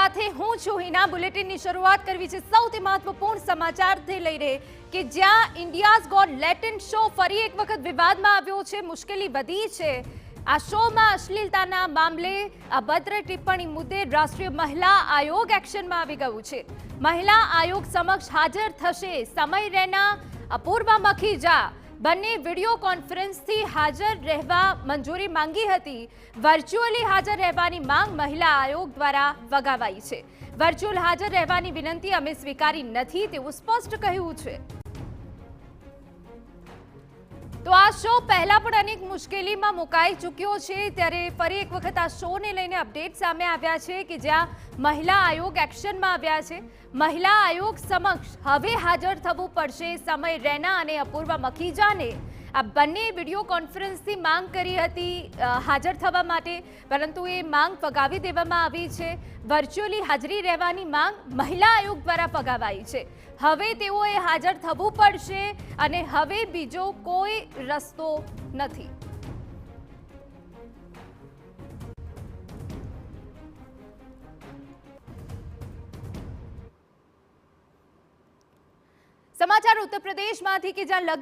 સાથે હું છું હિના। બુલેટિનની શરૂઆત કરવી છે સૌથી મહત્વપૂર્ણ સમાચારથી લઈને કે જ્યાં ઇન્ડિયાઝ ગોટ લેટેન્ટ શો ફરી એક વખત વિવાદમાં આવ્યો છે। મુશ્કેલી વધી છે। આ શોમાં અશ્લીલતાના મામલે અભદ્ર ટિપ્પણી મુદ્દે રાષ્ટ્રીય મહિલા આયોગ એક્શનમાં આવી ગયું છે। મહિલા આયોગ સમક્ષ હાજર થશે સમય રૈના, અપૂર્વા મખીજા બંને વિડિયો કોન્ફરન્સથી હાજર રહેવા મંજૂરી માંગી હતી। વર્ચ્યુઅલી હાજર રહેવાની માંગ મહિલા આયોગ દ્વારા વગાવાઈ છે। વર્ચ્યુઅલ હાજર રહેવાની વિનંતી અમે સ્વીકારી નથી તેવું સ્પષ્ટ કહ્યું છે। તો આ શો પહેલા પણ અનેક મુશ્કેલીમાં મુકાઈ ચૂક્યો છે, ત્યારે ફરી એક વખત આ શોને લઈને અપડેટ સામે આવ્યા છે કે જ્યાં મહિલા આયોગ એક્શનમાં આવ્યા છે। મહિલા આયોગ સમક્ષ હવે હાજર થવું પડશે સમય રૈના અને અપૂર્વા મખીજાને। આ બંને વિડિયો કોન્ફરન્સથી માંગ કરી હતી હાજર થવા માટે, પરંતુ એ માંગ ફગાવી દેવામાં આવી છે। વર્ચ્યુઅલી હાજરી રહેવાની માંગ મહિલા આયોગ દ્વારા ફગાવાઈ છે। હવે તેઓએ હાજર થવું પડશે અને હવે બીજો કોઈ રસ્તો નથી। સમાચાર ઉત્તર પ્રદેશમાંથી કે જ્યાં લગ્ન